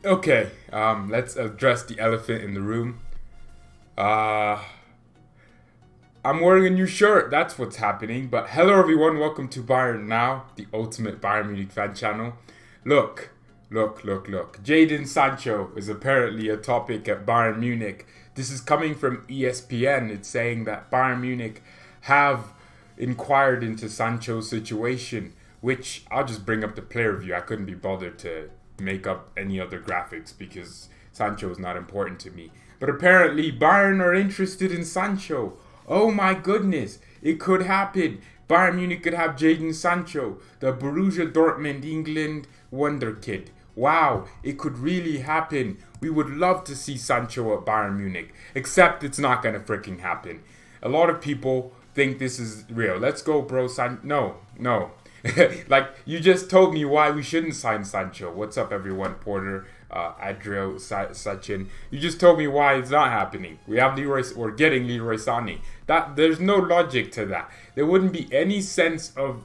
Okay, let's address the elephant in the room. Uh, I'm wearing a new shirt. That's what's happening. But hello, everyone. Welcome to Bayern Now, the ultimate Bayern Munich fan channel. Look, look. Jadon Sancho is apparently a topic at Bayern Munich. This is coming from ESPN. It's saying that Bayern Munich have inquired into Sancho's situation, which I'll just bring up the player view. I couldn't be bothered to make up any other graphics because Sancho is not important to me. But apparently Bayern are interested in Sancho. Oh my goodness, it could happen. Bayern Munich could have Jadon Sancho, the Borussia Dortmund England wonder kid. Wow, it could really happen. We would love to see Sancho at Bayern Munich, except it's not gonna freaking happen. A lot of people think this is real. Let's go, bro. No. Like, you just told me why we shouldn't sign Sancho. What's up, everyone? Porter, Adrio, Sachin. You just told me why it's not happening. We're getting Leroy Sané. There's no logic to that. There wouldn't be any sense of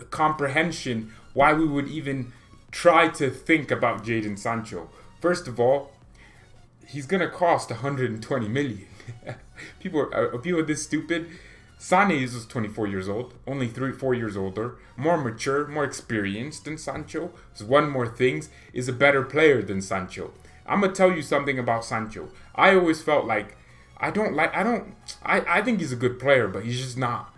comprehension why we would even try to think about Jadon Sancho. First of all, he's gonna cost 120 million. People are this stupid. Sané is just 24 years old, only 4 years older, more mature, more experienced than Sancho. So one more thing, is a better player than Sancho. I'm gonna tell you something about Sancho. I always felt like I think he's a good player, but he's not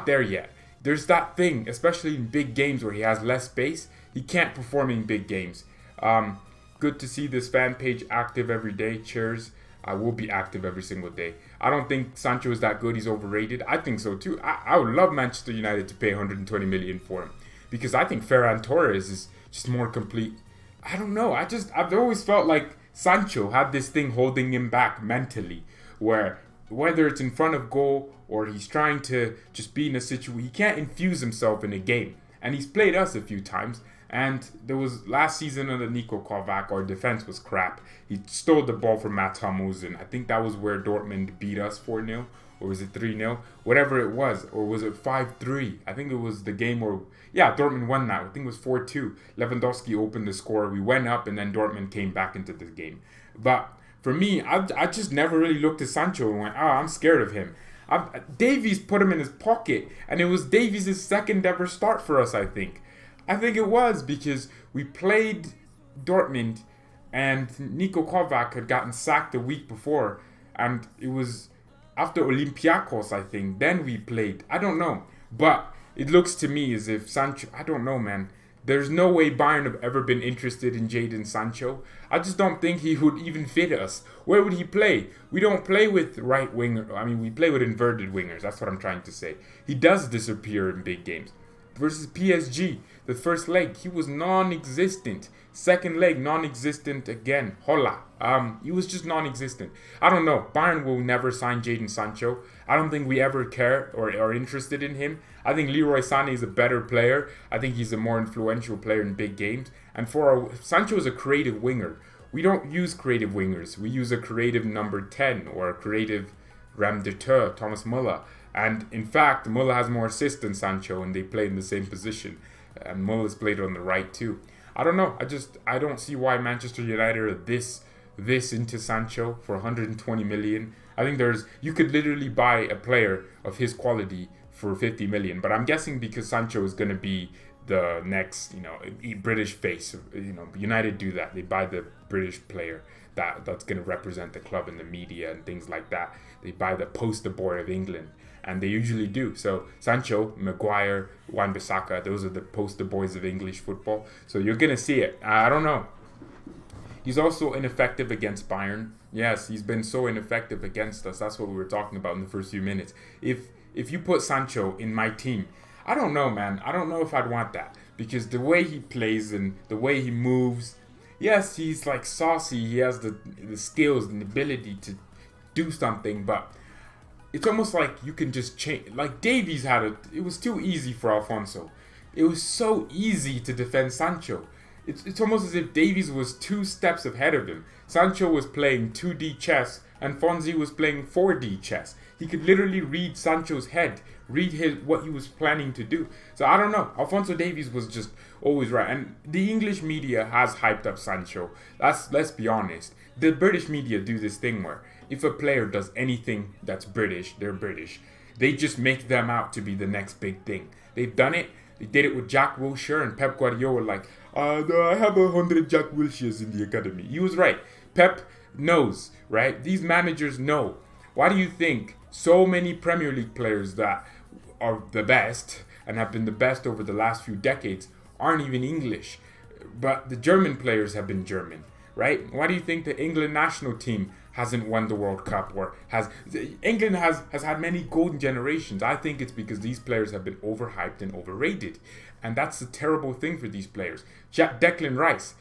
there yet. There's that thing, especially in big games where he has less space, he can't perform in big games. Good to see this fan page active every day. Cheers. I will be active every single day. I don't think Sancho is that good. He's overrated. I think so too. I would love Manchester United to pay 120 million for him because I think Ferran Torres is just more complete. I don't know. I've always felt like Sancho had this thing holding him back mentally, where whether it's in front of goal or he's trying to just be in a situation, he can't infuse himself in a game. And he's played us a few times. And there was last season under Niko Kovac, our defense was crap. He stole the ball from Mats Hummels, and I think that was where Dortmund beat us 4-0, or was it 3-0? Whatever it was, or was it 5-3? I think it was the game where, Dortmund won that. I think it was 4-2. Lewandowski opened the score, we went up, and then Dortmund came back into the game. But for me, I just never really looked at Sancho and went, I'm scared of him. Davies put him in his pocket, and it was Davies' second ever start for us, I think. I think it was because we played Dortmund and Niko Kovac had gotten sacked a week before, and it was after Olympiacos, I think. Then we played. I don't know. But it looks to me as if Sancho, I don't know, man. There's no way Bayern have ever been interested in Jadon Sancho. I just don't think he would even fit us. Where would he play? We don't play with right winger. We play with inverted wingers. That's what I'm trying to say. He does disappear in big games. Versus PSG, the first leg, he was non-existent. Second leg, non-existent again. Hola. He was just non-existent. I don't know. Bayern will never sign Jadon Sancho. I don't think we ever care or are interested in him. I think Leroy Sané is a better player. I think he's a more influential player in big games. And Sancho is a creative winger. We don't use creative wingers. We use a creative number 10 or a creative Ram de Tur, Thomas Müller. And in fact, Müller has more assists than Sancho, and they play in the same position. And Muller's played on the right too. I don't know. I don't see why Manchester United are this into Sancho for 120 million. I think you could literally buy a player of his quality for 50 million. But I'm guessing because Sancho is going to be the next, British face. United do that. They buy the British player that's going to represent the club in the media and things like that. They buy the poster boy of England. And they usually do. So Sancho, Maguire, Wan-Bissaka, those are the poster boys of English football. So you're going to see it. I don't know. He's also ineffective against Bayern. Yes, he's been so ineffective against us. That's what we were talking about in the first few minutes. If you put Sancho in my team, I don't know, man. I don't know if I'd want that. Because the way he plays and the way he moves, yes, he's like saucy. He has the skills and the ability to do something, but it's almost like you can just change. Like Davies it was too easy for Alfonso. It was so easy to defend Sancho. It's almost as if Davies was 2 steps ahead of him. Sancho was playing 2D chess and Fonzie was playing 4D chess. He could literally read Sancho's head, read what he was planning to do. So I don't know. Alphonso Davies was just always right. And the English media has hyped up Sancho. Let's be honest. The British media do this thing where if a player does anything that's British, they're British. They just make them out to be the next big thing. They've done it. They did it with Jack Wilshere and Pep Guardiola. Like, I have 100 Jack Wilsheres in the academy. He was right. Pep knows, right? These managers know. Why do you think so many Premier League players that are the best and have been the best over the last few decades aren't even English? But the German players have been German, right? Why do you think the England national team hasn't won the World Cup or England has had many golden generations? I think it's because these players have been overhyped and overrated. And that's a terrible thing for these players. Declan Rice,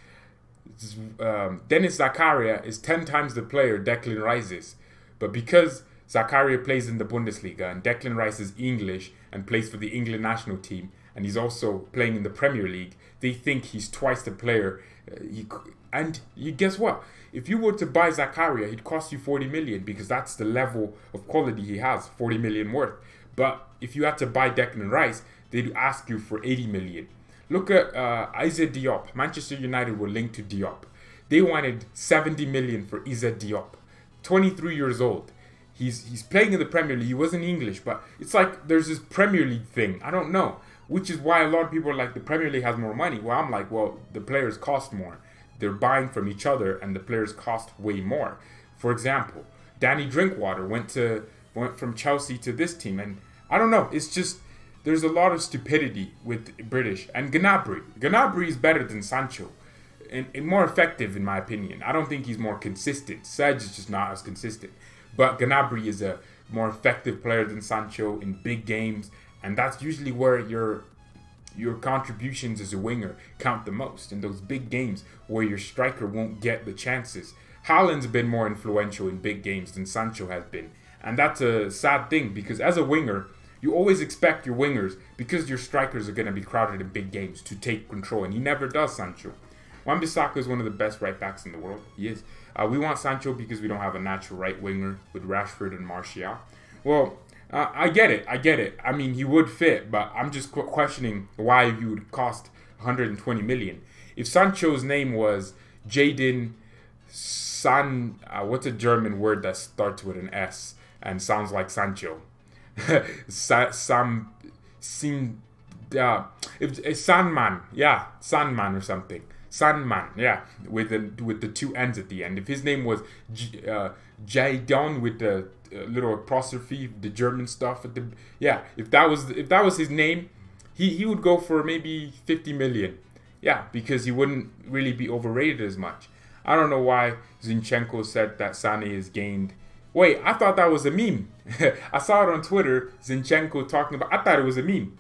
Dennis Zakaria is 10 times the player Declan Rice is. But because Zakaria plays in the Bundesliga and Declan Rice is English and plays for the England national team and he's also playing in the Premier League, they think he's twice the player. And you guess what? If you were to buy Zakaria, he'd cost you 40 million because that's the level of quality he has, 40 million worth. But if you had to buy Declan Rice, they'd ask you for 80 million. Look at Izzy Diop. Manchester United were linked to Diop. They wanted 70 million for Izzy Diop. 23 years old. He's playing in the Premier League. He wasn't English, but it's like there's this Premier League thing. I don't know. Which is why a lot of people are like, the Premier League has more money. Well, I'm like, well, the players cost more. They're buying from each other and the players cost way more. For example, Danny Drinkwater went from Chelsea to this team. And I don't know. It's just, there's a lot of stupidity with British. And Gnabry is better than Sancho. And more effective in my opinion. I don't think he's more consistent. Sedge is just not as consistent. But Gnabry is a more effective player than Sancho in big games. And that's usually where your contributions as a winger count the most. In those big games where your striker won't get the chances. Haaland's been more influential in big games than Sancho has been. And that's a sad thing because as a winger, you always expect your wingers, because your strikers are going to be crowded in big games, to take control. And he never does, Sancho. Wan-Bissaka is one of the best right backs in the world. He is. We want Sancho because we don't have a natural right winger with Rashford and Martial. Well, I get it. I mean, he would fit, but I'm just questioning why he would cost 120 million. If Sancho's name was Jadon what's a German word that starts with an S and sounds like Sancho? Sandman, yeah, Sandman or something. Sandman, yeah, with the 2 N's at the end. If his name was Jadon with the little apostrophe, the German stuff at the, yeah, if that was his name, he would go for maybe 50 million. Yeah, because he wouldn't really be overrated as much. I don't know why Zinchenko said that Sané is gained. Wait, I thought that was a meme. I saw it on Twitter, Zinchenko talking about, I thought it was a meme.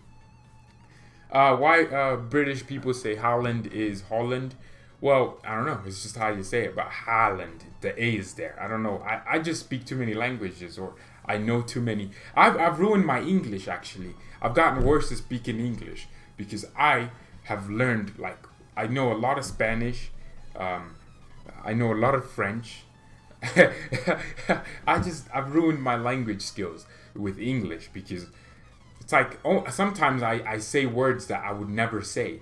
Why British people say Haaland is Holland? Well, I don't know. It's just how you say it. But Haaland, the A is there. I don't know. I just speak too many languages, or I know too many. I've ruined my English, actually. I've gotten worse at speaking English because I have learned, like, I know a lot of Spanish. I know a lot of French. I've ruined my language skills with English because it's like, sometimes I say words that I would never say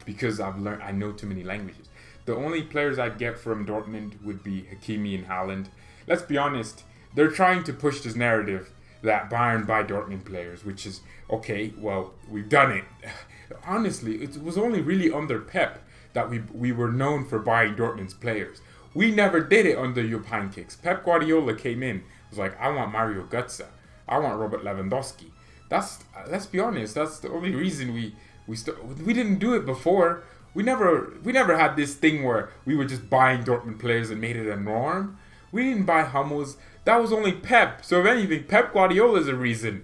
because I know too many languages. The only players I'd get from Dortmund would be Hakimi and Haaland. Let's be honest, they're trying to push this narrative that Bayern buy Dortmund players, which is, okay, well, we've done it. Honestly, it was only really under Pep that we were known for buying Dortmund's players. We never did it under Jupp Heynckes. Pep Guardiola came in, was like, I want Mario Götze. I want Robert Lewandowski. Let's be honest, that's the only reason we didn't do it before. We never had this thing where we were just buying Dortmund players and made it a norm. We didn't buy Hummels. That was only Pep. So if anything, Pep Guardiola is a reason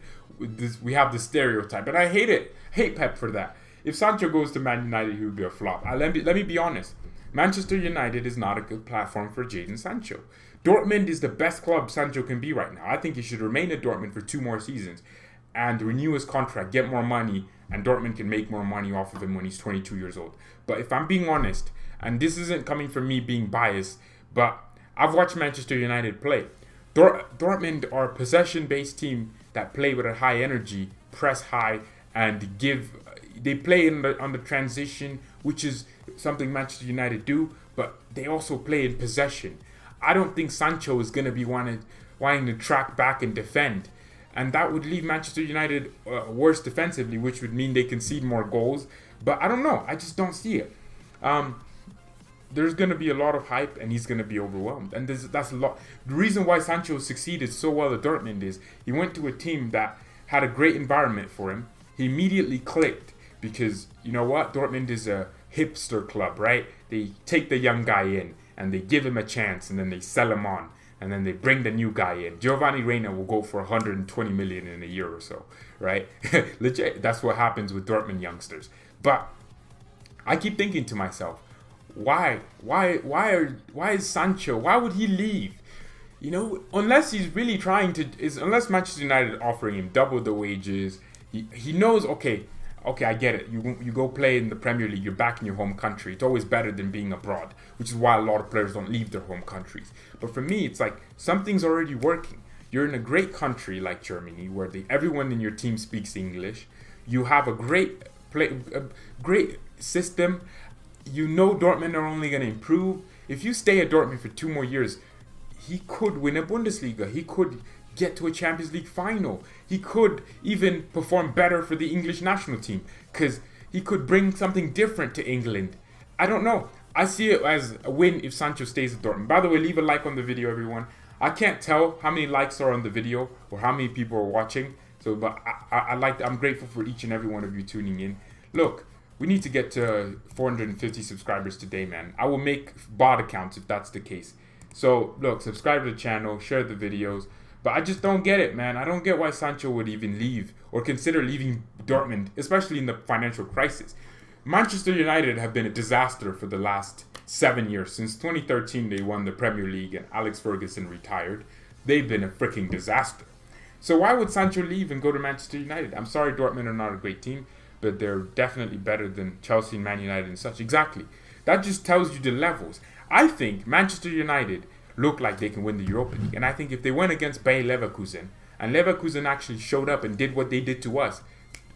we have this stereotype. And I hate it. I hate Pep for that. If Sancho goes to Man United, he would be a flop. Let me be honest. Manchester United is not a good platform for Jadon Sancho. Dortmund is the best club Sancho can be right now. I think he should remain at Dortmund for 2 more seasons. and renew his contract, get more money, and Dortmund can make more money off of him when he's 22 years old. But if I'm being honest, and this isn't coming from me being biased, but I've watched Manchester United play. Dortmund are a possession-based team that play with a high energy, press high, and they play on the transition, which is something Manchester United do, but they also play in possession. I don't think Sancho is going to be wanting to track back and defend. And that would leave Manchester United worse defensively, which would mean they concede more goals. But I don't know. I just don't see it. There's going to be a lot of hype, and he's going to be overwhelmed. And that's a lot. The reason why Sancho succeeded so well at Dortmund is he went to a team that had a great environment for him. He immediately clicked because, you know what? Dortmund is a hipster club, right? They take the young guy in, and they give him a chance, and then they sell him on. And then they bring the new guy in. Giovanni Reina will go for 120 million in a year or so, right? Legit, that's what happens with Dortmund youngsters. But I keep thinking to myself, why is Sancho? Why would he leave? You know, unless he's really unless Manchester United offering him double the wages, he knows. Okay, I get it. You go play in the Premier League. You're back in your home country. It's always better than being abroad, which is why a lot of players don't leave their home countries. But for me, it's like something's already working. You're in a great country like Germany, where everyone in your team speaks English. You have a great system. You know Dortmund are only going to improve. If you stay at Dortmund for 2 more years, he could win a Bundesliga. He could get to a Champions League final. He could even perform better for the English national team because he could bring something different to England. I don't know. I see it as a win if Sancho stays at Dortmund. By the way, leave a like on the video, everyone. I can't tell how many likes are on the video or how many people are watching. So, but I'm grateful for each and every one of you tuning in. Look, we need to get to 450 subscribers today, man. I will make bot accounts if that's the case. So, look, subscribe to the channel, share the videos. But I just don't get it, man. I don't get why Sancho would even leave or consider leaving Dortmund, especially in the financial crisis. Manchester United have been a disaster for the last 7 years. Since 2013, they won the Premier League and Alex Ferguson retired. They've been a freaking disaster. So why would Sancho leave and go to Manchester United? I'm sorry, Dortmund are not a great team, but they're definitely better than Chelsea and Man United and such. Exactly. That just tells you the levels. I think Manchester United look like they can win the Europa League. And I think if they went against Bayer Leverkusen, and Leverkusen actually showed up and did what they did to us,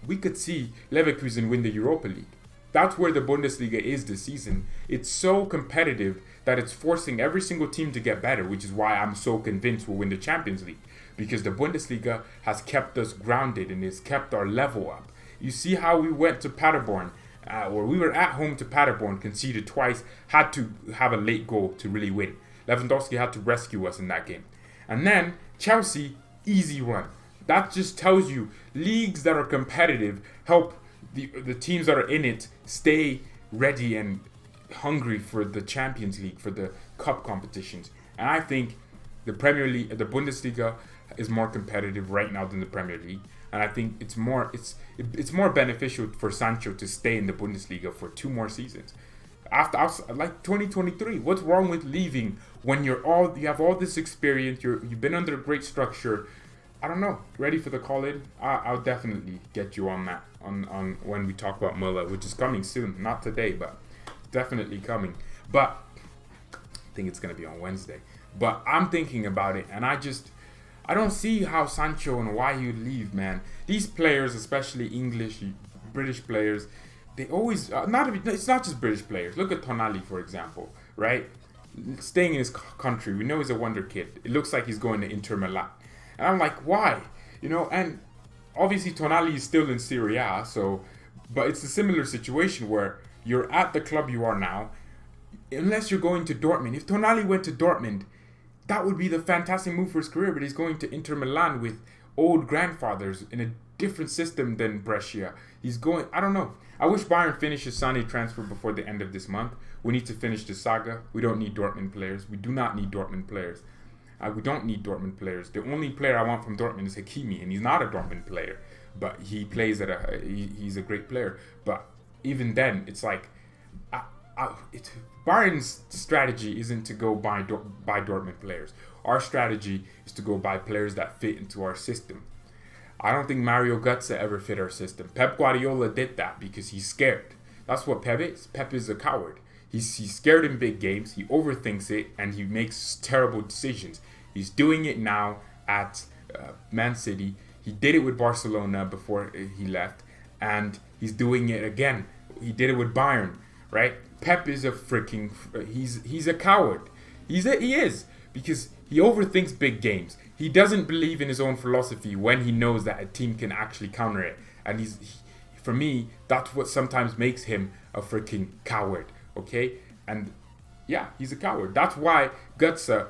we could see Leverkusen win the Europa League. That's where the Bundesliga is this season. It's so competitive that it's forcing every single team to get better, which is why I'm so convinced we'll win the Champions League. Because the Bundesliga has kept us grounded and has kept our level up. You see how we went to Paderborn, or we were at home to Paderborn, conceded twice, had to have a late goal to really win. Lewandowski had to rescue us in that game. And then Chelsea, easy run. That just tells you leagues that are competitive help the teams that are in it stay ready and hungry for the Champions League, for the cup competitions. And I think the Premier League, the Bundesliga is more competitive right now than the Premier League. And I think it's more beneficial for Sancho to stay in the Bundesliga for 2 more seasons. After like 2023, what's wrong with leaving when you have all this experience? You've been under a great structure. I don't know. Ready for the call-in? I'll definitely get you on that on when we talk about Muller, which is coming soon. Not today, but definitely coming. But I think it's gonna be on Wednesday. But I'm thinking about it, and I don't see how Sancho and why he would leave, man. These players, especially British players, they always it's not just British players. Look at Tonali, for example, right? Staying in his country, we know he's a wonder kid. It looks like he's going to Inter Milan, and I'm like, why? You know, and obviously Tonali is still in Serie A, but it's a similar situation where you're at the club you are now, unless you're going to Dortmund. If Tonali went to Dortmund, that would be the fantastic move for his career, but he's going to Inter Milan with old grandfathers in a different system than Brescia. I don't know. I wish Bayern finishes Sané transfer before the end of this month. We need to finish the saga. We don't need Dortmund players. We do not need Dortmund players. We don't need Dortmund players. The only player I want from Dortmund is Hakimi, and he's not a Dortmund player, but he plays he's a great player. But even then, it's like Bayern's strategy isn't to go buy Dortmund players. Our strategy is to go buy players that fit into our system. I don't think Mario Götze ever fit our system. Pep Guardiola did that because he's scared. That's what Pep is. Pep is a coward. He's scared in big games. He overthinks it and he makes terrible decisions. He's doing it now at Man City. He did it with Barcelona before he left, and he's doing it again. He did it with Bayern, right? Pep is a freaking. He's a coward. He is, because he overthinks big games. He doesn't believe in his own philosophy when he knows that a team can actually counter it. And for me, that's what sometimes makes him a freaking coward. Okay, and yeah, he's a coward. That's why Götze,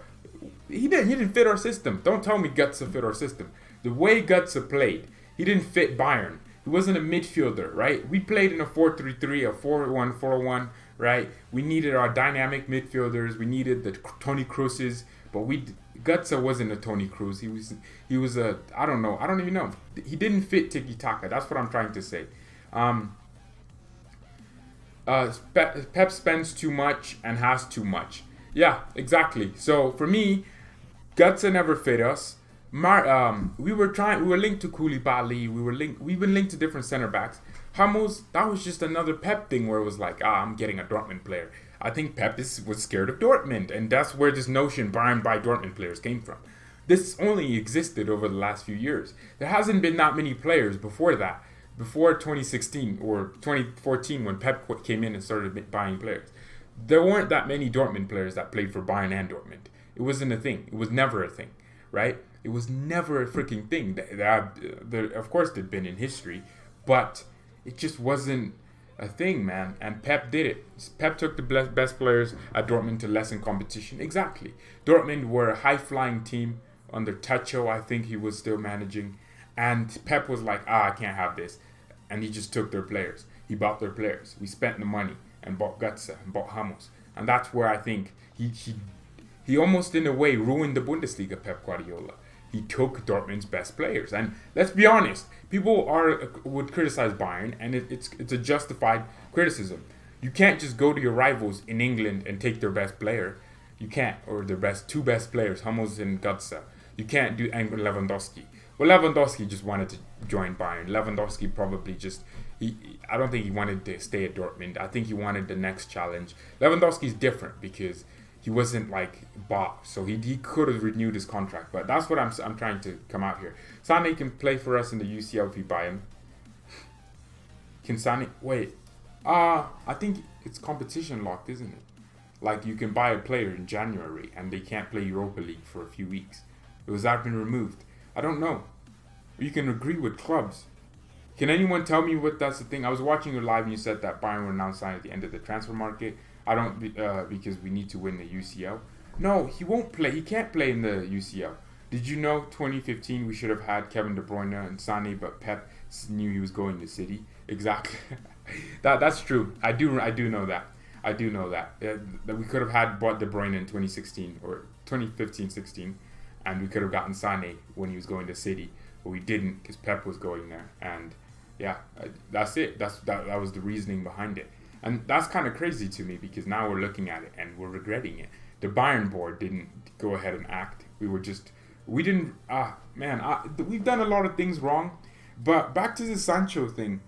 he didn't fit our system. Don't tell me Götze fit our system. The way Götze played, he didn't fit Bayern. He wasn't a midfielder, right? We played in a 4-3-3, a 4-1-4-1, right? We needed our dynamic midfielders. We needed the Toni Krooses, but Götze wasn't a Toni Kroos. He was a, I don't know. I don't even know. He didn't fit tiki-taka. That's what I'm trying to say. Pep spends too much and has too much. Yeah, exactly. So for me, Götze never fit us. We were linked to Koulibaly. We've been linked to different center backs. Hummels, that was just another Pep thing where it was like, I'm getting a Dortmund player. I think Pep was scared of Dortmund, and that's where this notion Bayern buy Dortmund players came from. This only existed over the last few years. There hasn't been that many players before that. Before 2016 or 2014 when Pep came in and started buying players. There weren't that many Dortmund players that played for Bayern and Dortmund. It wasn't a thing. It was never a thing, right? It was never a freaking thing. Of course, there'd been in history, but it just wasn't a thing, man. And Pep did it. Pep took the best players at Dortmund to lessen competition. Exactly. Dortmund were a high-flying team under Tacho. I think he was still managing. And Pep was like, I can't have this. And he just took their players. He bought their players. We spent the money and bought Götze and bought Hummels. And that's where I think he almost in a way ruined the Bundesliga, Pep Guardiola. He took Dortmund's best players. And let's be honest, people would criticize Bayern, and it's a justified criticism. You can't just go to your rivals in England and take their best player. You can't, or their two best players, Hummels and Götze. You can't do Lewandowski. Well, Lewandowski just wanted to join Bayern. Lewandowski probably I don't think he wanted to stay at Dortmund. I think he wanted the next challenge. Lewandowski's different because he wasn't like bought, so he could have renewed his contract. But that's what I'm trying to come out here. Sané can play for us in the UCL if we buy him. Can Sané wait? I think it's competition locked, isn't it? Like you can buy a player in January and they can't play Europa League for a few weeks. Was that been removed? I don't know. You can agree with clubs. Can anyone tell me what that's the thing? I was watching you live and you said that Bayern will now sign at the end of the transfer market. I don't because we need to win the UCL. No, he won't play. He can't play in the UCL. Did you know 2015 we should have had Kevin De Bruyne and Sané, but Pep knew he was going to City. Exactly. That's true. I do know that. I do know that. That we could have bought De Bruyne in 2016 or 2015-16. And we could have gotten Sané when he was going to City, but we didn't because Pep was going there. And yeah, that's it. That was the reasoning behind it. And that's kind of crazy to me because now we're looking at it and we're regretting it. The Bayern board didn't go ahead and act. We've done a lot of things wrong. But back to the Sancho thing.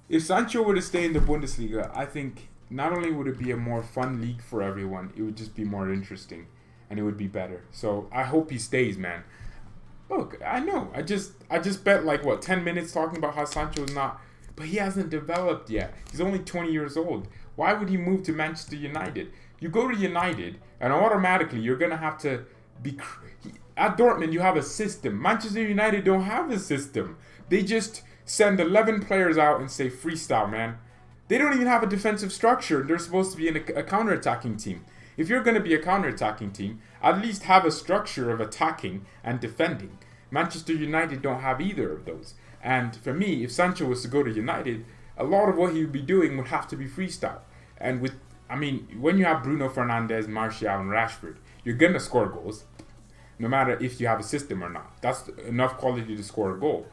If Sancho were to stay in the Bundesliga, I think not only would it be a more fun league for everyone, it would just be more interesting. And it would be better. So I hope he stays, man. Look, I know. I just spent 10 minutes talking about how Sancho is not, but he hasn't developed yet. He's only 20 years old. Why would he move to Manchester United? You go to United, and automatically you're gonna have to be. At Dortmund, you have a system. Manchester United don't have a system. They just send 11 players out and say freestyle, man. They don't even have a defensive structure. They're supposed to be a counter-attacking team. If you're going to be a counter-attacking team, at least have a structure of attacking and defending. Manchester United don't have either of those. And for me, if Sancho was to go to United, a lot of what he would be doing would have to be freestyle. And when you have Bruno Fernandes, Martial, and Rashford, you're going to score goals, no matter if you have a system or not. That's enough quality to score a goal.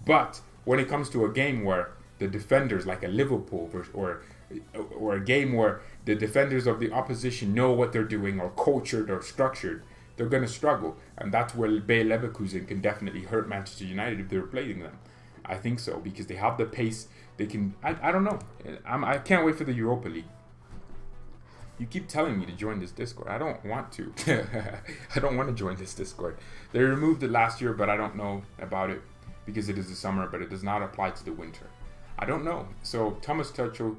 But when it comes to a game where the defenders, like a Liverpool or a game where the defenders of the opposition know what they're doing or cultured or structured, they're going to struggle. And that's where Bayer Leverkusen can definitely hurt Manchester United if they're playing them. I think so, because they have the pace. They can, I don't know. I can't wait for the Europa League. You keep telling me to join this Discord. I don't want to. I don't want to join this Discord. They removed it last year, but I don't know about it because it is the summer, but it does not apply to the winter. I don't know. So Thomas Tuchel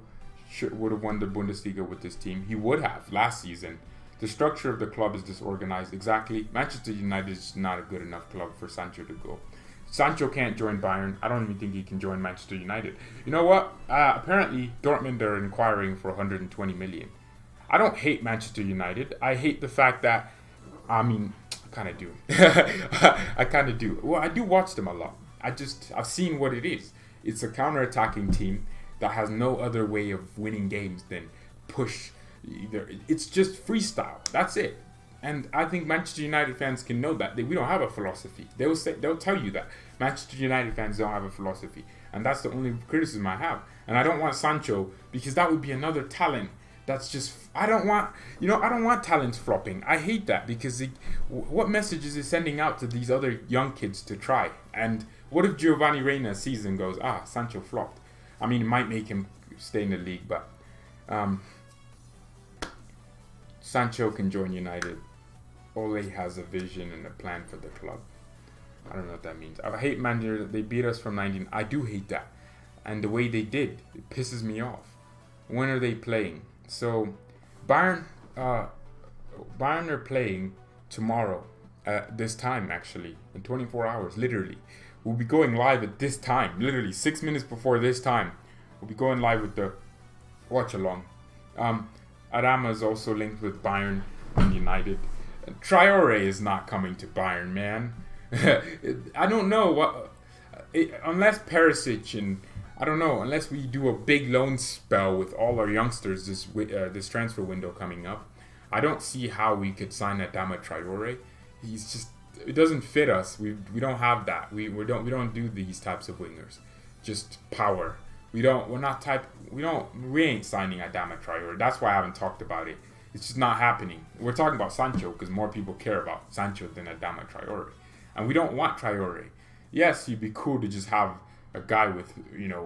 would have won the Bundesliga with this team. He would have last season. The structure of the club is disorganized. Exactly. Manchester United is not a good enough club for Sancho to go. Sancho can't join Bayern. I don't even think he can join Manchester United. You know what? Apparently, Dortmund are inquiring for 120 million. I don't hate Manchester United. I hate the fact that, I kind of do. I kind of do. Well, I do watch them a lot. I've seen what it is. It's a counter-attacking team that has no other way of winning games than push. It's just freestyle. That's it. And I think Manchester United fans can know that. We don't have a philosophy. They'll tell you that. Manchester United fans don't have a philosophy. And that's the only criticism I have. And I don't want Sancho because that would be another talent. That's just, I don't want talents flopping. I hate that because what message is it sending out to these other young kids to try? And what if Giovanni Reina's season goes, Sancho flopped? It might make him stay in the league, but Sancho can join United. Ole has a vision and a plan for the club. I don't know what that means. I hate manager that they beat us from 19. I do hate that. And the way they did, it pisses me off. When are they playing? So, Bayern are playing tomorrow at this time, actually, in 24 hours, literally. We'll be going live at this time, literally 6 minutes before this time. We'll be going live with the watch-along. Adama is also linked with Bayern and United. Traore is not coming to Bayern, man. I don't know what... unless Perisic and... I don't know, unless we do a big loan spell with all our youngsters this transfer window coming up, I don't see how we could sign Adama Traore. He's just, it doesn't fit us. We don't have that. We don't do these types of wingers. Just power. We ain't signing Adama Traore. That's why I haven't talked about it. It's just not happening. We're talking about Sancho because more people care about Sancho than Adama Traore. And we don't want Traore. Yes, it'd be cool to just have a guy with,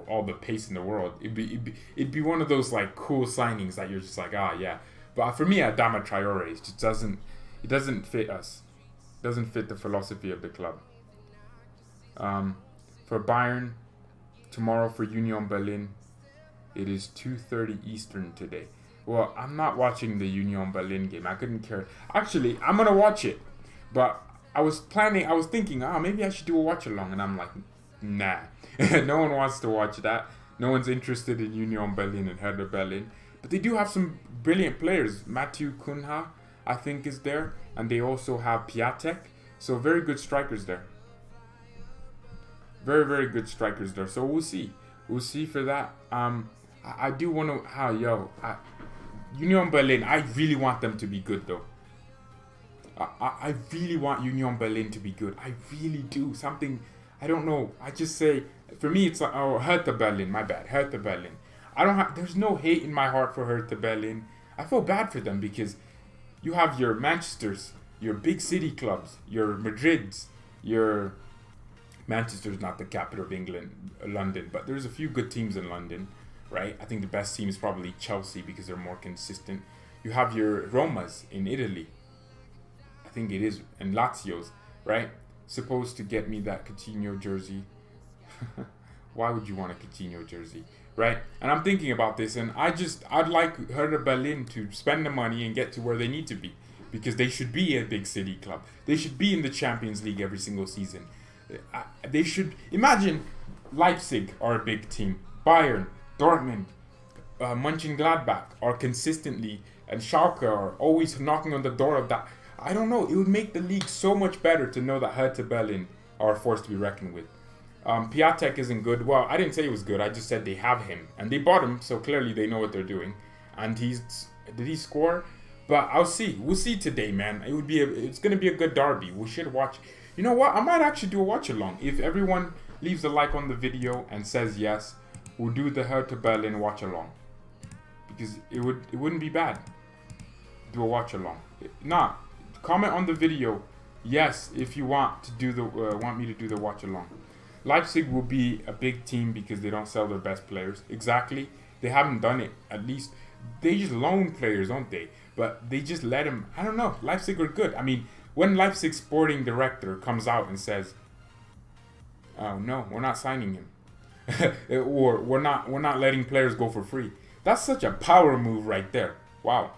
all the pace in the world. It'd be one of those like cool signings that you're just like, yeah. But for me, Adama Traore just doesn't fit us. It doesn't fit the philosophy of the club. For Bayern, tomorrow for Union Berlin, it is 2:30 Eastern today. Well, I'm not watching the Union Berlin game. I couldn't care. Actually, I'm gonna watch it, but I was thinking, maybe I should do a watch along, and I'm like, nah. No one wants to watch that. No one's interested in Union Berlin and Hertha Berlin. But they do have some brilliant players. Matthew Cunha, I think, is there. And they also have Piatek. So very good strikers there. Very, very good strikers there. So we'll see. We'll see for that. I do want to... Union Berlin, I really want them to be good, though. I really want Union Berlin to be good. I really do. Something... I don't know. I just say, for me, it's like, Hertha Berlin. My bad. Hertha Berlin. There's no hate in my heart for Hertha Berlin. I feel bad for them because you have your Manchesters, your big city clubs, your Madrids, your... Manchester's not the capital of England, London, but there's a few good teams in London, right? I think the best team is probably Chelsea because they're more consistent. You have your Romas in Italy. I think it is. And Lazio's, right? Supposed to get me that Coutinho jersey. Why would you want a Coutinho jersey, right? And I'm thinking about this, and I'd like Hertha Berlin to spend the money and get to where they need to be, because they should be a big city club. They should be in the Champions League every single season. They should imagine Leipzig are a big team, Bayern, Dortmund, Mönchengladbach are consistently, and Schalke are always knocking on the door of that. I don't know. It would make the league so much better to know that Hertha Berlin are a force to be reckoned with. Piatek isn't good. Well, I didn't say he was good. I just said they have him. And they bought him, so clearly they know what they're doing. And did he score? But I'll see. We'll see today, man. It's going to be a good derby. We should watch. You know what? I might actually do a watch-along. If everyone leaves a like on the video and says yes, we'll do the Hertha Berlin watch-along. Because it wouldn't be bad. Do a watch-along. comment on the video. Yes, if you want to do the want me to do the watch along. Leipzig will be a big team because they don't sell their best players. Exactly. They haven't done it. At least they just loan players, don't they? But they just let them. I don't know. Leipzig are good. I mean, when Leipzig's sporting director comes out and says, "Oh no, we're not signing him," or we're not letting players go for free. That's such a power move right there. Wow.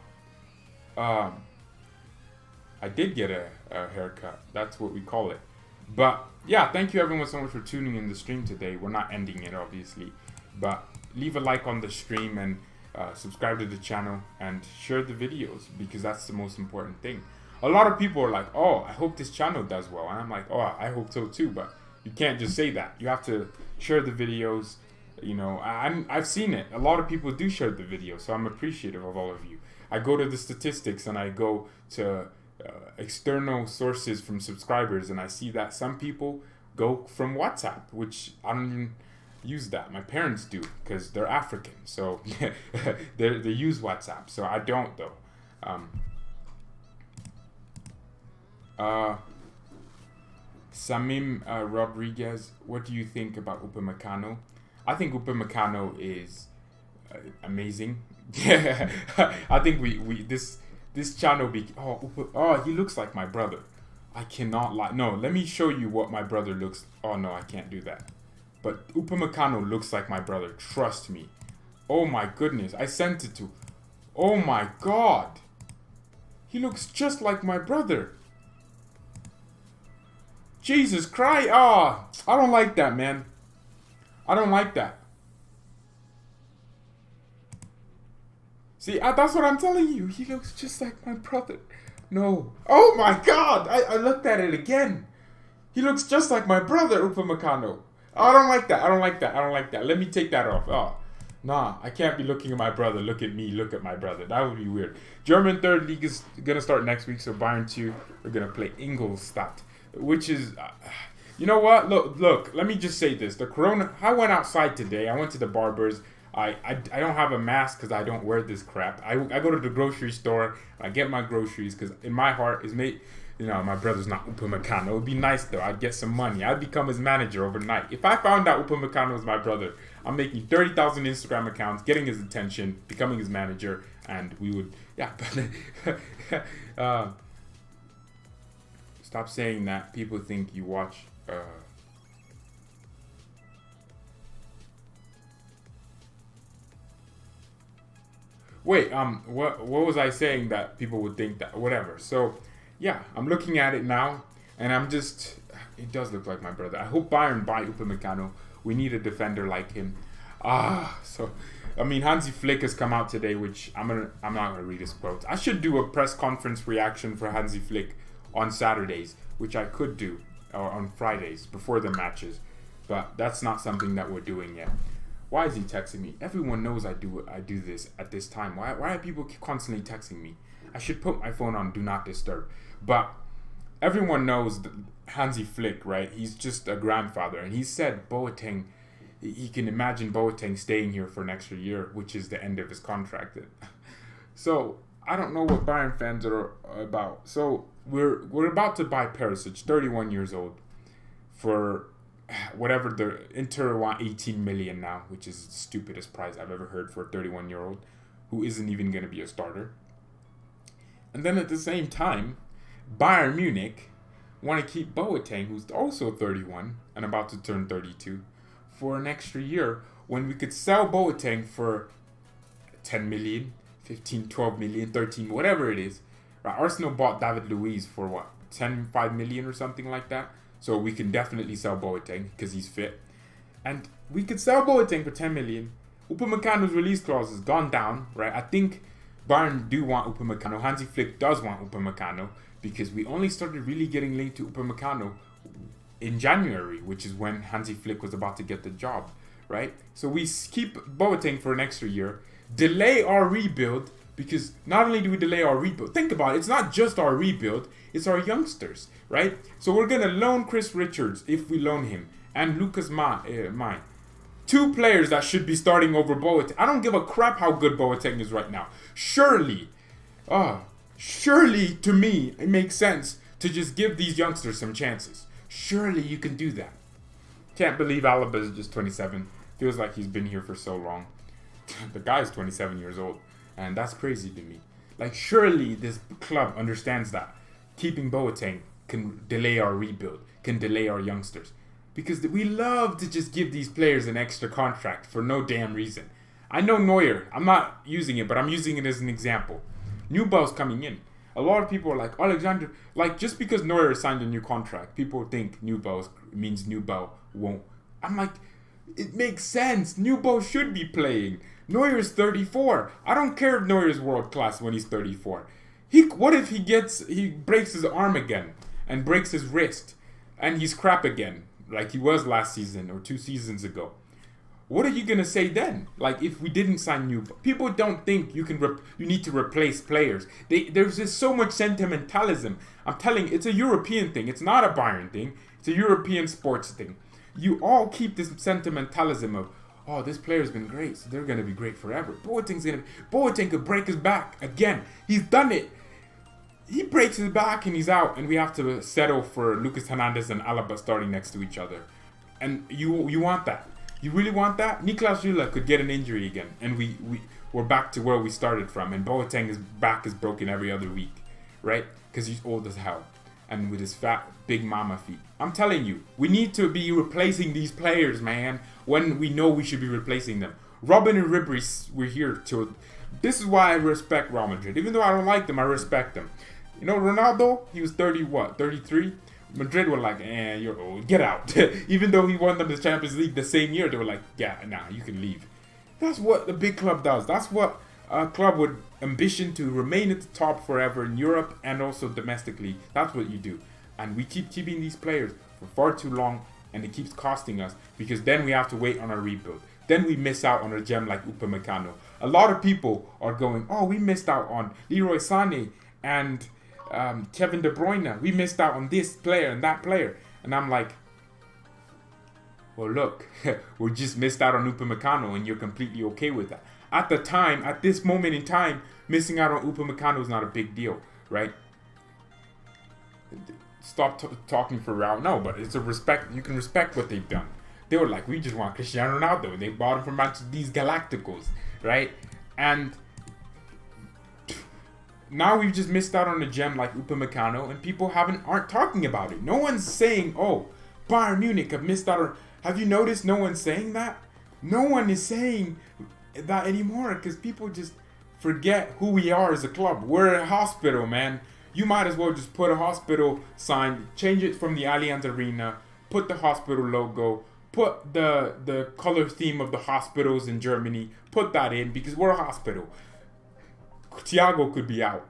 I did get a haircut. That's what we call it. But yeah, thank you everyone so much for tuning in the stream today. We're not ending it, obviously. But leave a like on the stream and subscribe to the channel and share the videos because that's the most important thing. A lot of people are like, oh, I hope this channel does well. And I'm like, oh, I hope so too. But you can't just say that. You have to share the videos. You know, I've seen it. A lot of people do share the video. So I'm appreciative of all of you. I go to the statistics and I go to external sources from subscribers, and I see that some people go from WhatsApp, which I don't even use that. My parents do because they're African, so they use WhatsApp. So I don't though. Samim Rodriguez, what do you think about Upamecano? I think Upamecano is amazing. Yeah, I think this channel he looks like my brother. I cannot lie. No, let me show you what my brother looks. Oh no, I can't do that. But Upamecano looks like my brother. Trust me. Oh my goodness, I sent it to. Oh my god, he looks just like my brother. Jesus Christ! Ah, oh, I don't like that, man. I don't like that. See, that's what I'm telling you. He looks just like my brother. No. Oh my god! I looked at it again. He looks just like my brother, Upamecano. Oh, I don't like that. I don't like that. I don't like that. Let me take that off. Oh, nah. I can't be looking at my brother. Look at me. Look at my brother. That would be weird. German third league is going to start next week. So Bayern 2 are going to play Ingolstadt. Which is... you know what? Look. Let me just say this. The corona... I went outside today. I went to the barber's. I don't have a mask because I don't wear this crap. I go to the grocery store. I get my groceries because in my heart is made... You know, my brother's not Upamecano. It would be nice though. I'd get some money. I'd become his manager overnight. If I found out Upamecano was my brother, I'm making 30,000 Instagram accounts, getting his attention, becoming his manager, and we would... Yeah. Stop saying that. People think you watch... Wait, what was I saying that people would think that? Whatever. So, yeah, I'm looking at it now, and I'm just... It does look like my brother. I hope Bayern buy Upamecano. We need a defender like him. So, I mean, Hansi Flick has come out today, which I'm not gonna read his quotes. I should do a press conference reaction for Hansi Flick on Saturdays, which I could do, or on Fridays before the matches, but that's not something that we're doing yet. Why is he texting me? Everyone knows I do this at this time. Why are people constantly texting me? I should put my phone on Do Not Disturb. But everyone knows Hansi Flick, right? He's just a grandfather, and he said Boateng, he can imagine Boateng staying here for an extra year, which is the end of his contract. So I don't know what Bayern fans are about. So we're about to buy Perisic, 31 years old, for whatever. The Inter want 18 million now, which is the stupidest price I've ever heard for a 31-year-old who isn't even going to be a starter. And then at the same time, Bayern Munich want to keep Boateng, who's also 31 and about to turn 32, for an extra year when we could sell Boateng for 10 million, 15, 12 million, 13, whatever it is. Right, Arsenal bought David Luiz for what, 5 million or something like that. So we can definitely sell Boateng because he's fit. And we could sell Boateng for 10 million. Upamecano's release clause has gone down, right? I think Bayern do want Upamecano. Hansi Flick does want Upamecano because we only started really getting linked to Upamecano in January, which is when Hansi Flick was about to get the job, right? So we keep Boateng for an extra year, delay our rebuild, because not only do we delay our rebuild, think about it, it's not just our rebuild, it's our youngsters, right? So we're going to loan Chris Richards, if we loan him, and Lucas Mine. Two players that should be starting over Boateng. I don't give a crap how good Boateng is right now. Surely, Surely, to me, it makes sense to just give these youngsters some chances. Surely you can do that. Can't believe Alaba is just 27. Feels like he's been here for so long. The guy's 27 years old. And that's crazy to me. Like, surely this club understands that. Keeping Boateng can delay our rebuild, can delay our youngsters. Because we love to just give these players an extra contract for no damn reason. I know Neuer. I'm not using it, but I'm using it as an example. Newbell's coming in. A lot of people are like, Alexander, like, just because Neuer signed a new contract, people think Newbell means Newbell won't. I'm like, it makes sense. Newbell should be playing. Neuer is 34. I don't care if Neuer is world class when he's 34. What if he breaks his arm again and breaks his wrist and he's crap again like he was last season or 2 seasons ago? What are you gonna say then? Like, if we didn't sign Newbell, people don't think you need to replace players. There's just so much sentimentalism. I'm telling you, it's a European thing. It's not a Bayern thing. It's a European sports thing. You all keep this sentimentalism of, oh, this player's been great, so they're gonna be great forever. Boateng could break his back again. He's done it. He breaks his back and he's out, and we have to settle for Lucas Hernandez and Alaba starting next to each other. And you want that? You really want that? Niklas Süle could get an injury again, and we're back to where we started from, and Boateng's back is broken every other week, right? Because he's old as hell, and with his fat, big mama feet. I'm telling you, we need to be replacing these players, man, when we know we should be replacing them. Robin and Ribery were here to... This is why I respect Real Madrid. Even though I don't like them, I respect them. You know, Ronaldo, he was 33? Madrid were like, you're old, get out. Even though he won them the Champions League the same year, they were like, yeah, nah, you can leave. That's what the big club does. That's what a club with ambition to remain at the top forever in Europe and also domestically. That's what you do. And we keep keeping these players for far too long, and it keeps costing us because then we have to wait on a rebuild. Then we miss out on a gem like Upamecano. A lot of people are going, oh, we missed out on Leroy Sané and Kevin De Bruyne. We missed out on this player and that player. And I'm like, well, look, we just missed out on Upamecano, and you're completely okay with that. At the time, at this moment in time, missing out on Upamecano is not a big deal, right? Stop talking for Real. No, but it's a respect. You can respect what they've done. They were like, we just want Cristiano Ronaldo, and they bought him from these Galacticos, right? And now we've just missed out on a gem like Upamecano, and people aren't talking about it. No one's saying, oh, Bayern Munich have missed out on... Have you noticed no one's saying that? No one is saying that anymore because people just forget who we are as a club. We're a hospital, man. You might as well just put a hospital sign, change it from the Allianz Arena, put the hospital logo, put the color theme of the hospitals in Germany, put that in because we're a hospital. Thiago could be out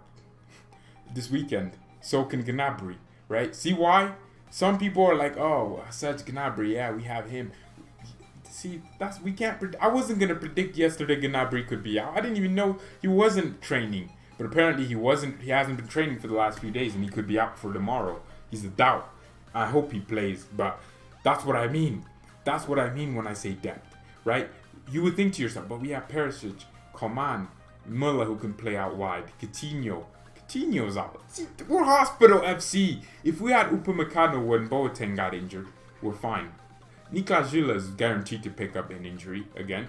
this weekend. So can Gnabry, right? See why? Some people are like, oh, Serge Gnabry, yeah, we have him. See, we can't predict. I wasn't going to predict yesterday Gnabry could be out. I didn't even know he wasn't training. But apparently he hasn't been training for the last few days, and he could be out for tomorrow. He's a doubt. I hope he plays, but that's what I mean. That's what I mean when I say depth, right? You would think to yourself, but we have Perisic, Coman, Muller who can play out wide, Coutinho's out. See, we're Hospital FC. If we had Upamecano when Boateng got injured, we're fine. Niklas Süle is guaranteed to pick up an injury again.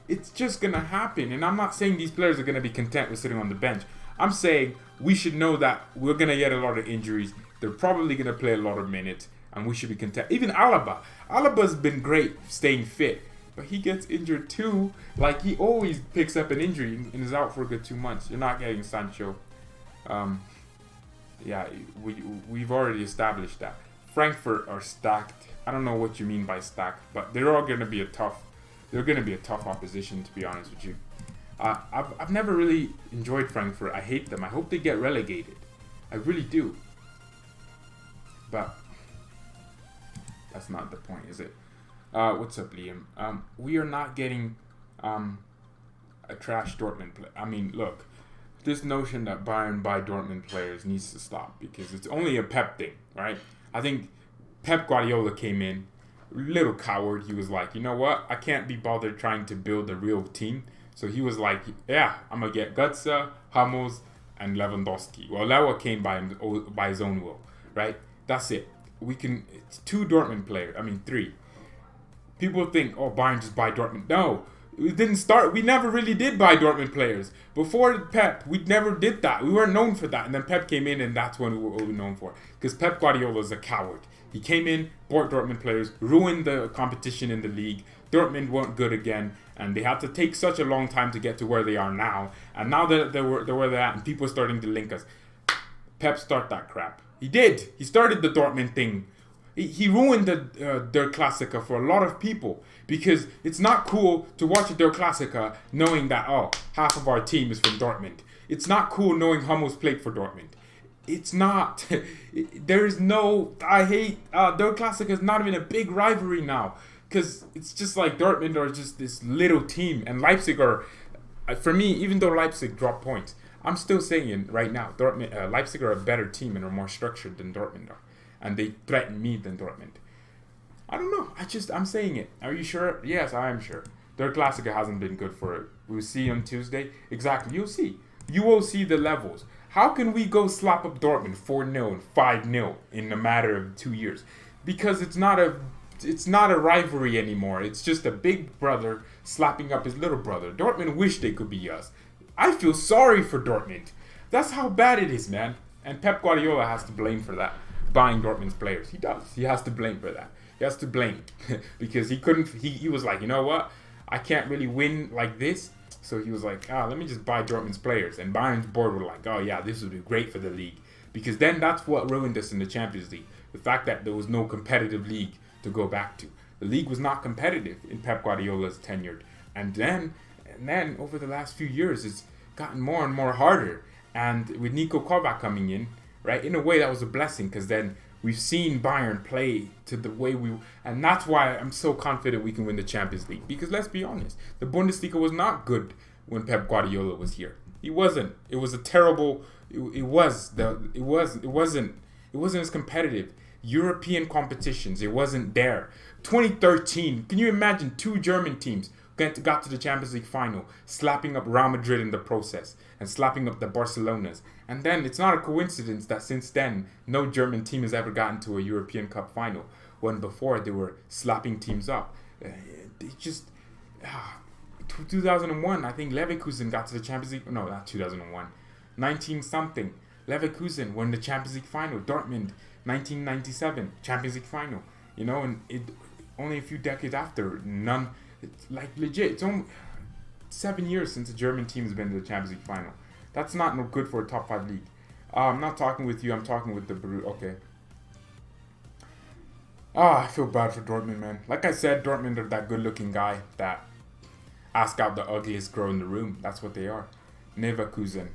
It's just going to happen. And I'm not saying these players are going to be content with sitting on the bench. I'm saying we should know that we're going to get a lot of injuries. They're probably going to play a lot of minutes. And we should be content. Even Alaba. Alaba's been great staying fit. But he gets injured too. Like, he always picks up an injury and is out for a good 2 months. You're not getting Sancho. Yeah, we've already established that. Frankfurt are stacked. I don't know what you mean by stacked, but they're all going to be a tough opposition, to be honest with you. I've never really enjoyed Frankfurt. I hate them. I hope they get relegated. I really do. But that's not the point, is it? What's up, Liam? We are not getting a trash Dortmund player. I mean, look, this notion that Bayern buy Dortmund players needs to stop because it's only a Pep thing, right? I think Pep Guardiola came in, little coward. He was like, you know what? I can't be bothered trying to build a real team. So he was like, yeah, I'm going to get Götze, Hummels, and Lewandowski. Well, Lewa came by his own will, right? That's it. It's 2 Dortmund players. I mean 3. People think, oh, Bayern just buy Dortmund. No, it didn't start. We never really did buy Dortmund players. Before Pep, we never did that. We weren't known for that. And then Pep came in, and that's when we were known for. Because Pep Guardiola is a coward. He came in, bought Dortmund players, ruined the competition in the league. Dortmund weren't good again, and they had to take such a long time to get to where they are now. And now that they're where they're at, and people are starting to link us. Pep started that crap. He did. He started the Dortmund thing. He ruined the Der Klassiker for a lot of people, because it's not cool to watch a Der Klassiker knowing that, oh, half of our team is from Dortmund. It's not cool knowing Hummels played for Dortmund. It's not. There's no. I hate Der Klassiker is not even a big rivalry now, because it's just like Dortmund are just this little team, and Leipzig are, for me, even though Leipzig dropped points, I'm still saying right now, Leipzig are a better team and are more structured than Dortmund are. And they threaten me than Dortmund. I don't know. I'm saying it. Are you sure? Yes, I am sure. Der Klassiker hasn't been good for it. We'll see on Tuesday. Exactly. You'll see. You will see the levels. How can we go slap up Dortmund 4-0 and 5-0 in a matter of 2 years? Because it's not a rivalry anymore. It's just a big brother slapping up his little brother. Dortmund wish they could be us. I feel sorry for Dortmund. That's how bad it is, man. And Pep Guardiola has to blame for that. Buying Dortmund's players. He does. He has to blame for that. He has to blame. Because he couldn't, he was like, you know what? I can't really win like this. So he was like, let me just buy Dortmund's players. And Bayern's board were like, oh yeah, this would be great for the league. Because then that's what ruined us in the Champions League. The fact that there was no competitive league to go back to. The league was not competitive in Pep Guardiola's tenure. And then over the last few years, it's gotten more and more harder. And with Nico Kovac coming in, right, in a way that was a blessing, because then we've seen Bayern play to the way and that's why I'm so confident we can win the Champions League. Because let's be honest, the Bundesliga was not good when Pep Guardiola was here. He wasn't. It was a terrible. It wasn't as competitive. European competitions, it wasn't there. 2013, can you imagine 2 German teams got to the Champions League final, slapping up Real Madrid in the process and slapping up the Barcelonas. And then it's not a coincidence that since then, no German team has ever gotten to a European Cup final, when before they were slapping teams up. They just... 2001, I think Leverkusen got to the Champions League. No, not 2001. 19-something. Leverkusen won the Champions League final. Dortmund, 1997, Champions League final. You know, and it only a few decades after, none... It's like legit. It's only 7 years since a German team has been to the Champions League final. That's not no good for a top 5 league. I'm not talking with you. I'm talking with the Brute. Okay. I feel bad for Dortmund, man. Like I said, Dortmund are that good-looking guy that ask out the ugliest girl in the room. That's what they are. Leverkusen.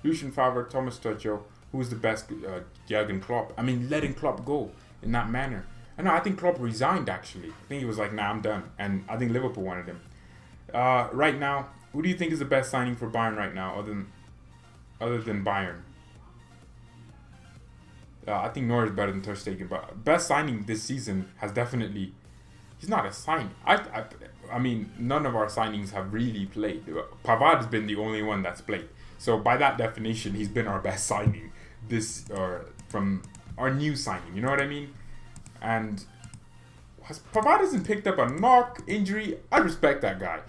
Lucien Favre, Thomas Tuchel. Who's the best? Jurgen Klopp. I mean, letting Klopp go in that manner. I think Klopp resigned, actually. I think he was like, nah, I'm done. And I think Liverpool wanted him. Right now, who do you think is the best signing for Bayern right now, other than Bayern? I think Neuer is better than Ter Stegen, but best signing this season has definitely... He's not a signing. I mean, none of our signings have really played. Pavard has been the only one that's played. So by that definition, he's been our best signing from our new signing. You know what I mean? And Pavard hasn't picked up a knock, injury. I respect that guy.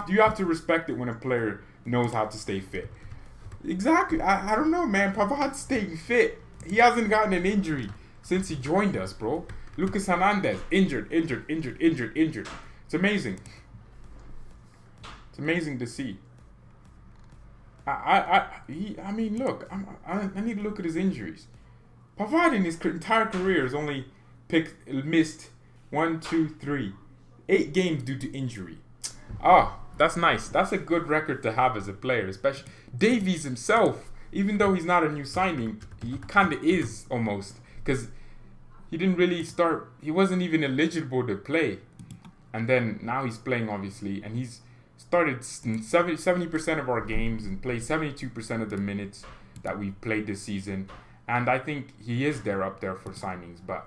You have to respect it when a player knows how to stay fit. Exactly. I don't know, man. Pavard's staying fit. He hasn't gotten an injury since he joined us, bro. Lucas Hernandez, injured. It's amazing. It's amazing to see. I mean, look. I need to look at his injuries. Pavard in his entire career has only missed 8 games due to injury. That's nice. That's a good record to have as a player, especially Davies himself. Even though he's not a new signing, he kind of is almost, because he didn't really start. He wasn't even eligible to play, and then now he's playing, obviously, and he's started 70% of our games and played 72% of the minutes that we've played this season. And I think he is up there for signings, but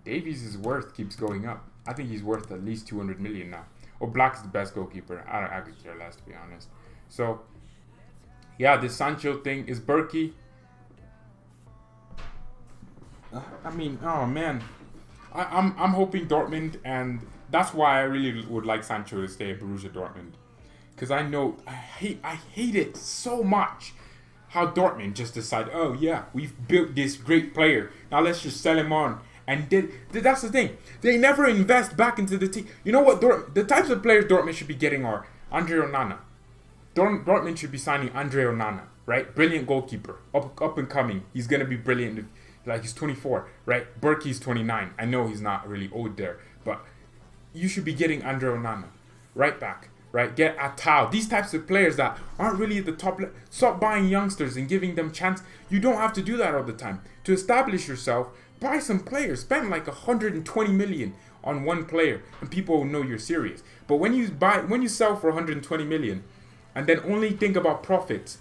Davies' worth keeps going up. I think he's worth at least 200 million now. Black is the best goalkeeper. I could care less, to be honest. So Yeah, this Sancho thing is Berkey. I mean, oh man, I'm hoping Dortmund, and that's why I really would like Sancho to stay at Borussia Dortmund, because I know I hate it so much how Dortmund just decide, oh yeah, we've built this great player, now let's just sell him on. And that's the thing, they never invest back into the team. You know what? The types of players Dortmund should be getting are Andre Onana. Dortmund should be signing Andre Onana, right? Brilliant goalkeeper, up and coming. He's gonna be brilliant. Like, he's 24, right? Berkey's 29. I know he's not really old there, but you should be getting Andre Onana, right back, right? Get Attal. These types of players that aren't really at the top. Stop buying youngsters and giving them chance. You don't have to do that all the time. To establish yourself, buy some players. Spend like 120 million on one player, and people will know you're serious. But when you sell for 120 million, and then only think about profits,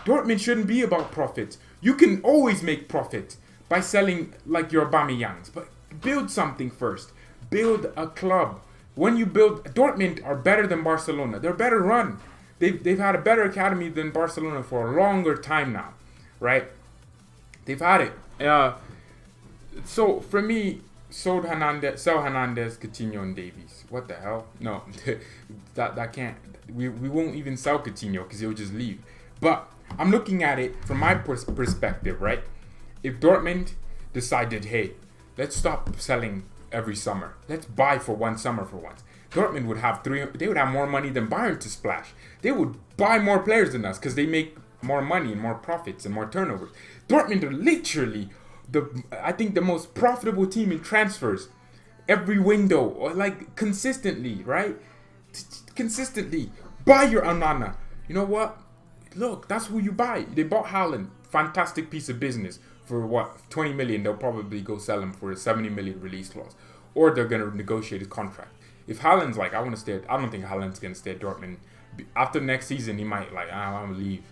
Dortmund shouldn't be about profits. You can always make profit by selling like your Aubameyangs, but build something first. Build a club. When you build, Dortmund are better than Barcelona. They're better run. They've had a better academy than Barcelona for a longer time now, right? They've had it. So for me, sell Hernandez, Coutinho, and Davies. What the hell? No, that can't. We won't even sell Coutinho because he'll just leave. But I'm looking at it from my perspective, right? If Dortmund decided, hey, let's stop selling every summer. Let's buy for one summer for once. Dortmund would have they would have more money than Bayern to splash. They would buy more players than us because they make more money and more profits and more turnovers. Dortmund are literally I think the most profitable team in transfers every window, or like consistently, right? Consistently buy your Onana. You know what? Look, that's who you buy. They bought Haaland, fantastic piece of business. For what, 20 million, they'll probably go sell him for a 70 million release clause, or they're gonna negotiate his contract. If Haaland's like, I want to stay, I don't think Haaland's gonna stay at Dortmund. After next season, he might like, I want to leave.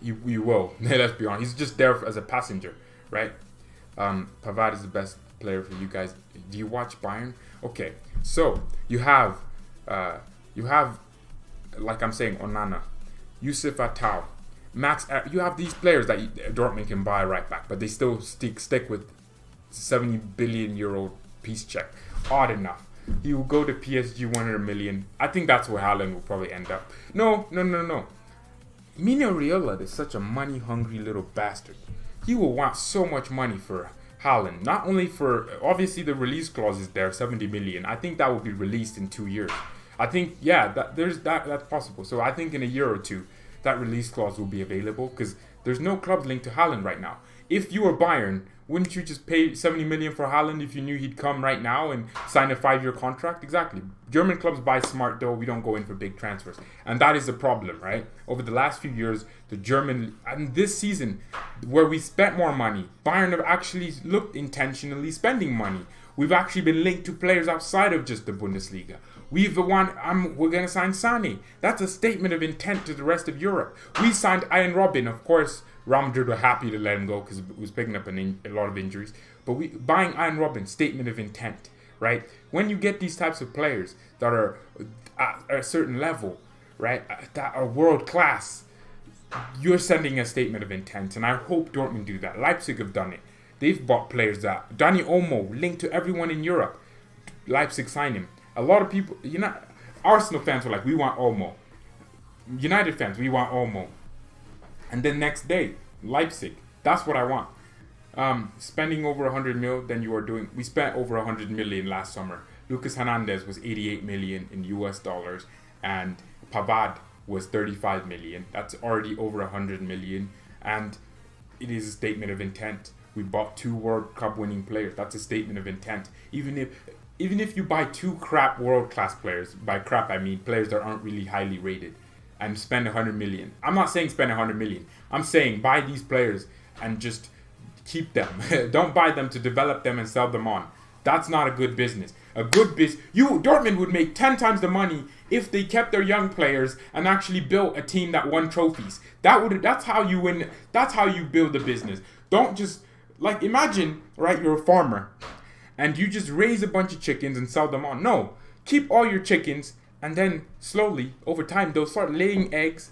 You will. Let's be honest. He's just there as a passenger, right? Pavard is the best player for you guys. Do you watch Bayern? Okay, so you have, like I'm saying, Onana, Yusuf Attal, Max. You have these players that Dortmund can buy right back, but they still stick with 70 billion euro piece check. Odd enough, he will go to PSG 100 million. I think that's where Haaland will probably end up. No. Mino Raiola is such a money-hungry little bastard. He will want so much money for Haaland. Not only for, obviously the release clause is there, 70 million. I think that will be released in 2 years. I think, yeah, that's possible. So I think in a year or two, that release clause will be available because there's no club linked to Haaland right now. If you were Bayern, wouldn't you just pay 70 million for Haaland if you knew he'd come right now and sign a 5-year contract? Exactly. German clubs buy smart though. We don't go in for big transfers. And that is the problem, right? Over the last few years, and this season, where we spent more money, Bayern have actually looked intentionally spending money. We've actually been linked to players outside of just the Bundesliga. We're going to sign Sané. That's a statement of intent to the rest of Europe. We signed Ian Robin. Of course, Real Madrid were happy to let him go because it was picking up a lot of injuries. But buying Ian Robin, statement of intent, right? When you get these types of players that are at a certain level, right, that are world class, you're sending a statement of intent. And I hope Dortmund do that. Leipzig have done it. They've bought players that Dani Olmo, linked to everyone in Europe. Leipzig signed him. A lot of people, Arsenal fans were like, we want Olmo. United fans, we want Olmo. And then next day, Leipzig. That's what I want. Spending over 100 mil, then you are doing. We spent over 100 million last summer. Lucas Hernandez was 88 million in US dollars, and Pavard was 35 million. That's already over 100 million, and it is a statement of intent. We bought 2 World Cup winning players. That's a statement of intent. Even if you buy 2 crap world class players, by crap I mean players that aren't really highly rated, and spend 100 million. I'm not saying spend 100 million. I'm saying buy these players and just keep them. Don't buy them to develop them and sell them on. That's not a good business. Dortmund would make 10 times the money if they kept their young players and actually built a team that won trophies. That's how you win. That's how you build a business. Don't just, like, imagine, right, you're a farmer and you just raise a bunch of chickens and sell them on. No, keep all your chickens And then slowly, over time, they'll start laying eggs,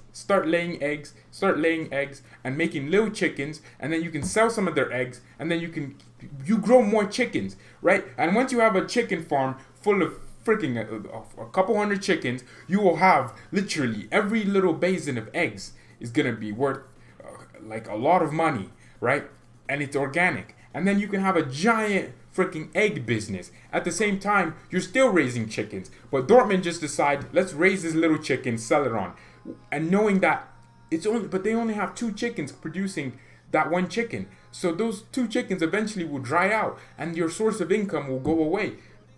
and making little chickens. And then you can sell some of their eggs, and then you grow more chickens, right? And once you have a chicken farm full of freaking a couple hundred chickens, you will have literally every little basin of eggs is gonna be worth like a lot of money, right? And it's organic. And then you can have a giant freaking egg business. At the same time, you're still raising chickens. But Dortmund just decide, let's raise this little chicken, sell it on. And knowing that they only have 2 chickens producing that one chicken. So those 2 chickens eventually will dry out and your source of income will go away.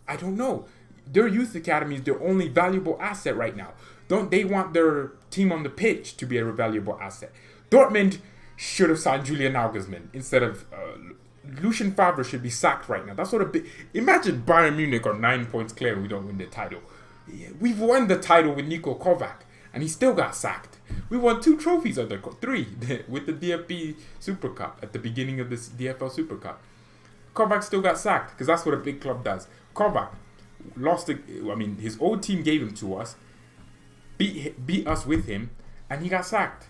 I don't know. Their youth academy is their only valuable asset right now. Don't they want their team on the pitch to be a valuable asset? Dortmund should have signed Julian Nagelsmann instead of Lucien Favre should be sacked right now. That's what imagine Bayern Munich are 9 points clear and we don't win the title. We've won the title with Niko Kovac and he still got sacked. We won 2 trophies under 3 with the DFB Super Cup at the beginning of this DFL Super Cup. Kovac still got sacked because that's what a big club does. Kovac his old team gave him to us, beat us with him, and he got sacked.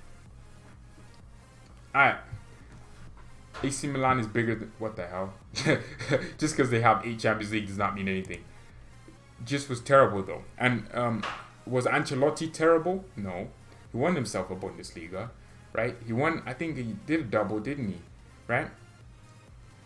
Alright. AC Milan is bigger than... What the hell? Just because they have 8 Champions League does not mean anything. Just was terrible though. And was Ancelotti terrible? No. He won himself a Bundesliga, right? He won... I think he did a double, didn't he? Right?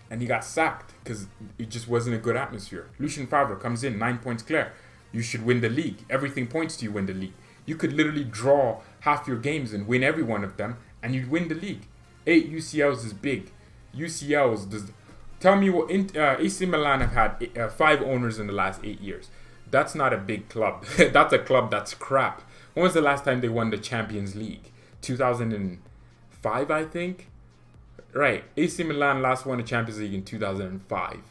And he got sacked because it just wasn't a good atmosphere. Lucien Favre comes in 9 points clear. You should win the league. Everything points to you win the league. You could literally draw half your games and win every one of them, and you'd win the league. 8 UCLs is big. UCLs does. Tell me what AC Milan have had 5 owners in the last 8 years. That's not a big club. That's a club that's crap. When was the last time they won the Champions League? 2005, I think. Right, AC Milan last won the Champions League in 2005.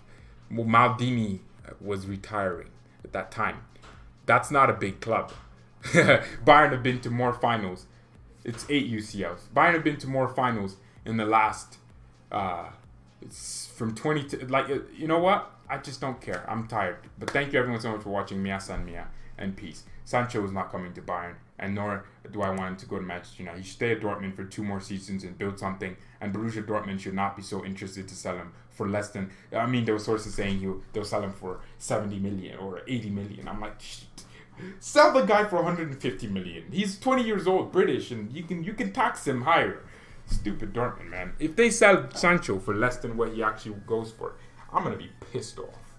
Maldini was retiring at that time. That's not a big club. Bayern have been to more finals. It's 8 UCLs. Bayern have been to more finals in the last, it's from 20 to, you know what? I just don't care. I'm tired. But thank you everyone so much for watching. Mia San Mia and peace. Sancho is not coming to Bayern, and nor do I want him to go to Manchester United. He should stay at Dortmund for 2 more seasons and build something. And Borussia Dortmund should not be so interested to sell him for less than. I mean, there were sources saying they'll sell him for 70 million or 80 million. I'm like, sell the guy for 150 million. He's 20 years old, British, and you can tax him higher. Stupid Dortmund, man. If they sell Sancho for less than what he actually goes for, I'm gonna be pissed off.